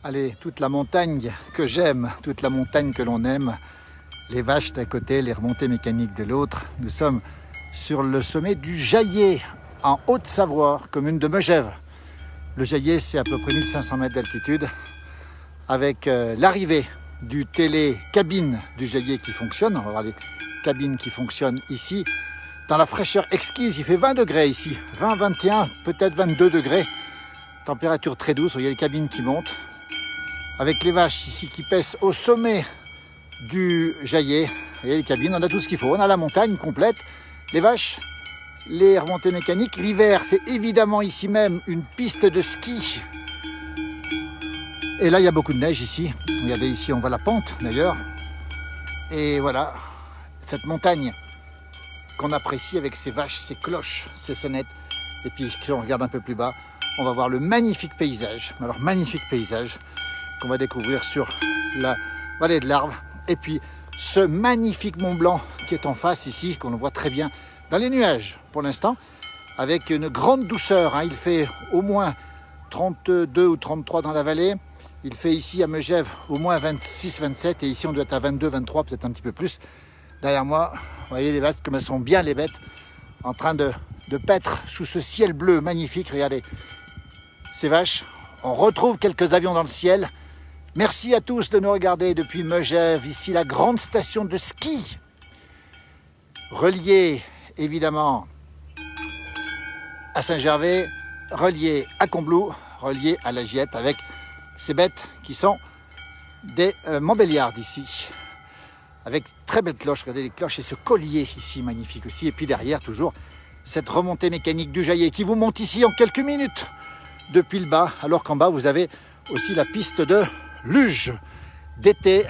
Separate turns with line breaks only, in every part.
Allez, toute la montagne que j'aime, toute la montagne que l'on aime, les vaches d'un côté, les remontées mécaniques de l'autre. Nous sommes sur le sommet du Jaillet, en Haute-Savoie, commune de Megève. Le Jaillet, c'est à peu près 1500 mètres d'altitude, avec l'arrivée du télé-cabine du Jaillet qui fonctionne. On va voir les cabines qui fonctionnent ici. Dans la fraîcheur exquise, il fait 20 degrés ici, 20, 21, peut-être 22 degrés. Température très douce, vous voyez les cabines qui montent. Avec les vaches ici qui pèsent au sommet du Jaillet. Vous voyez les cabines, on a tout ce qu'il faut. On a la montagne complète, les vaches, les remontées mécaniques. L'hiver, c'est évidemment ici même une piste de ski. Et là, il y a beaucoup de neige ici. Regardez ici, on voit la pente d'ailleurs. Et voilà, cette montagne qu'on apprécie avec ses vaches, ses cloches, ses sonnettes. Et puis, si on regarde un peu plus bas, on va voir le magnifique paysage. Alors, magnifique paysage qu'on va découvrir sur la vallée de l'Arve. Et puis, ce magnifique Mont Blanc qui est en face ici, qu'on voit très bien dans les nuages pour l'instant, avec une grande douceur. Il fait au moins 32 ou 33 dans la vallée. Il fait ici à Megève au moins 26, 27. Et ici, on doit être à 22, 23, peut-être un petit peu plus. Derrière moi, vous voyez les vaches comme elles sont bien, les bêtes, en train de paître sous ce ciel bleu magnifique. Regardez ces vaches. On retrouve quelques avions dans le ciel. Merci à tous de nous regarder depuis Megève, ici la grande station de ski, reliée évidemment à Saint-Gervais, reliée à Combloux, reliée à la Giette avec ces bêtes qui sont des Montbéliardes ici, avec très belles cloches. Regardez les cloches et ce collier ici magnifique aussi. Et puis derrière toujours cette remontée mécanique du Jaillet qui vous monte ici en quelques minutes depuis le bas, alors qu'en bas vous avez aussi la piste de luge d'été,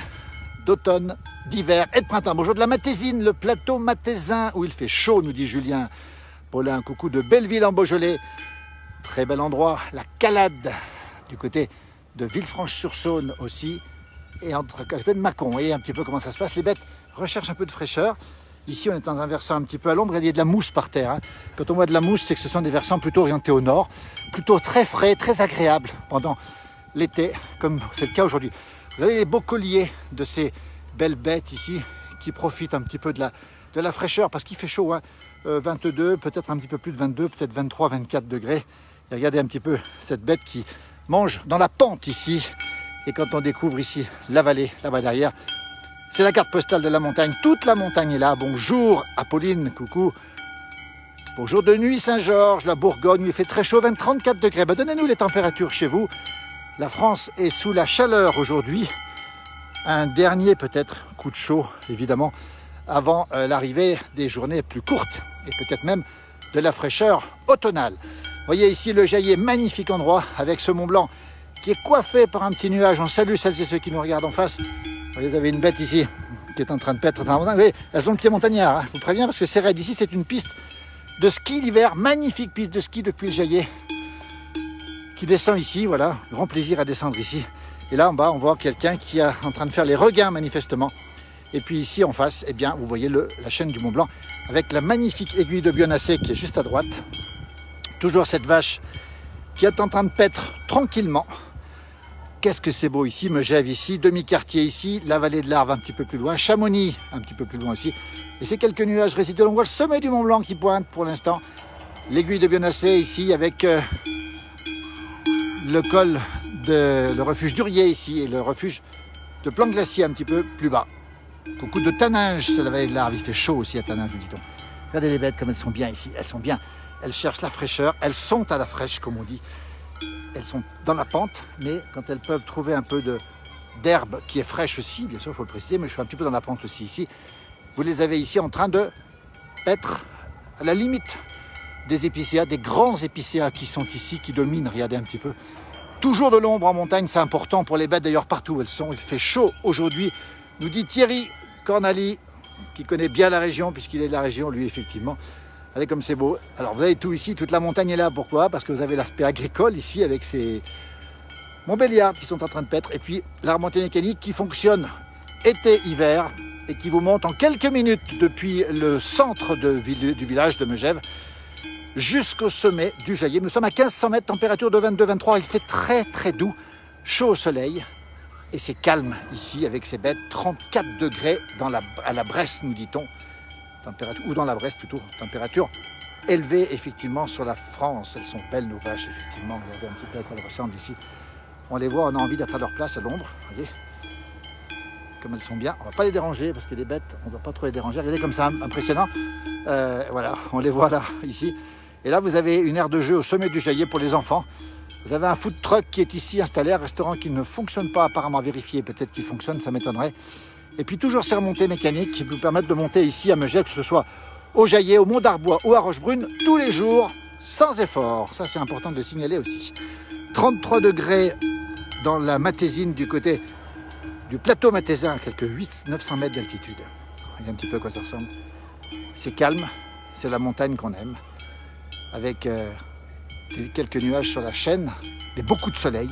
d'automne, d'hiver et de printemps. Bonjour de la Matésine, le plateau matésin où il fait chaud, nous dit Julien Paulin. Coucou de Belleville en Beaujolais, très bel endroit. La Calade du côté de Villefranche-sur-Saône aussi, et entre côté de Mâcon. Vous voyez un petit peu comment ça se passe. Les bêtes recherchent un peu de fraîcheur. Ici, on est dans un versant un petit peu à l'ombre, il y a de la mousse par terre. Quand on voit de la mousse, c'est que ce sont des versants plutôt orientés au nord, plutôt très frais, très agréables pendant l'été, comme c'est le cas aujourd'hui. Vous avez les beaux colliers de ces belles bêtes ici, qui profitent un petit peu de la fraîcheur, parce qu'il fait chaud, 22, peut-être un petit peu plus de 22, peut-être 23, 24 degrés. Et regardez un petit peu cette bête qui mange dans la pente ici. Et quand on découvre ici la vallée, là-bas derrière, c'est la carte postale de la montagne. Toute la montagne est là. Bonjour Apolline, coucou. Bonjour de Nuit Saint-Georges, la Bourgogne, où il fait très chaud, 34 degrés. Donnez-nous les températures chez vous. La France est sous la chaleur aujourd'hui. Un dernier peut-être coup de chaud, évidemment, avant l'arrivée des journées plus courtes et peut-être même de la fraîcheur automnale. Vous voyez ici le Jaillet, magnifique endroit avec ce Mont Blanc qui est coiffé par un petit nuage. On salue celles et ceux qui nous regardent en face. Vous avez une bête ici qui est en train de paître dans la montagne. Vous voyez, elles ont le pied montagnard, je vous préviens, parce que c'est raide. Ici, c'est une piste de ski l'hiver, magnifique piste de ski depuis le Jaillet, qui descend ici, voilà, grand plaisir à descendre ici. Et là, en bas, on voit quelqu'un qui est en train de faire les regains, manifestement. Et puis ici, en face, eh bien, vous voyez la chaîne du Mont Blanc, avec la magnifique aiguille de Bionnassay qui est juste à droite. Toujours cette vache qui est en train de paître tranquillement. Qu'est-ce que c'est beau ici, Megève ici, demi-quartier ici, la vallée de l'Arve un petit peu plus loin, Chamonix un petit peu plus loin aussi. Et ces quelques nuages résiduels, on voit le sommet du Mont Blanc qui pointe pour l'instant. L'aiguille de Bionnassay ici avec le col le refuge d'Urier ici et le refuge de Plan Glacier un petit peu plus bas. Coucou de Taninges, c'est la vallée de l'Arve, il fait chaud aussi à Taninges, dit-on. Regardez les bêtes comme elles sont bien ici, elles sont bien. Elles cherchent la fraîcheur, elles sont à la fraîche comme on dit. Elles sont dans la pente, mais quand elles peuvent trouver un peu d'herbe qui est fraîche aussi, bien sûr, il faut le préciser, mais je suis un petit peu dans la pente aussi ici. Vous les avez ici en train de être à la limite des épicéas, des grands épicéas qui sont ici, qui dominent, regardez un petit peu. Toujours de l'ombre en montagne, c'est important pour les bêtes d'ailleurs partout où elles sont. Il fait chaud aujourd'hui, nous dit Thierry Cornali, qui connaît bien la région, puisqu'il est de la région, lui, effectivement. Regardez comme c'est beau. Alors vous avez tout ici, toute la montagne est là. Pourquoi? Parce que vous avez l'aspect agricole ici avec ces Montbéliardes qui sont en train de paître. Et puis la remontée mécanique qui fonctionne été-hiver et qui vous monte en quelques minutes depuis le centre du village de Megève jusqu'au sommet du Jaillet. Nous sommes à 1500 mètres, température de 22-23. Il fait très très doux. chaud au soleil. Et c'est calme ici avec ces bêtes, 34 degrés à la Bresse, nous dit-on, ou dans la Bresse plutôt, température élevée effectivement sur la France. Elles sont belles nos vaches, effectivement, regardez un petit peu à quoi elles ressemblent ici. On les voit, on a envie d'être à leur place à l'ombre, voyez, comme elles sont bien. On ne va pas les déranger parce que les bêtes, on ne doit pas trop les déranger. Regardez comme ça, impressionnant. Voilà, on les voit là, ici. Et là, vous avez une aire de jeu au sommet du Jaillet pour les enfants. Vous avez un food truck qui est ici installé, un restaurant qui ne fonctionne pas apparemment, vérifié, peut-être qu'il fonctionne, ça m'étonnerait. Et puis toujours ces remontées mécaniques qui vous permettent de monter ici à Megève, que ce soit au Jaillet, au Mont d'Arbois ou à Rochebrune, tous les jours, sans effort. Ça c'est important de le signaler aussi. 33 degrés dans la Matésine du côté du plateau matésin, à quelques 800-900 mètres d'altitude. Voyez un petit peu à quoi ça ressemble. C'est calme, c'est la montagne qu'on aime, avec quelques nuages sur la chaîne, mais beaucoup de soleil,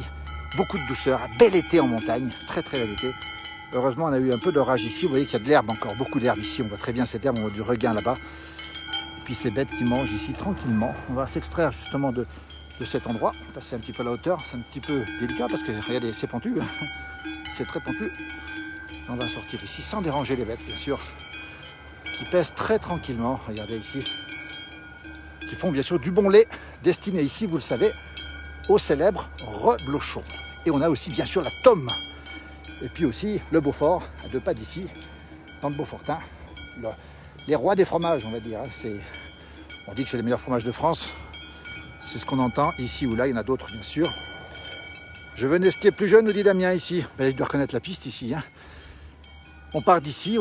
beaucoup de douceur, un bel été en montagne, très très bel été. Heureusement on a eu un peu d'orage ici, vous voyez qu'il y a de l'herbe encore, beaucoup d'herbe ici, on voit très bien cette herbe, on voit du regain là-bas. Puis ces bêtes qui mangent ici tranquillement, on va s'extraire justement de cet endroit, passer un petit peu à la hauteur, c'est un petit peu délicat parce que regardez c'est pentu, c'est très pentu. On va sortir ici sans déranger les bêtes bien sûr, qui pèsent très tranquillement, regardez ici, qui font bien sûr du bon lait, destiné ici, vous le savez, au célèbre reblochon. Et on a aussi bien sûr la Tome, et puis aussi le Beaufort, à 2 pas d'ici, dans le Beaufortin, les rois des fromages, on va dire. On dit que c'est les meilleurs fromages de France, c'est ce qu'on entend ici ou là, il y en a d'autres bien sûr. Je venais skier plus jeune, nous dit Damien ici. Ben, il doit reconnaître la piste ici. Hein. On part d'ici,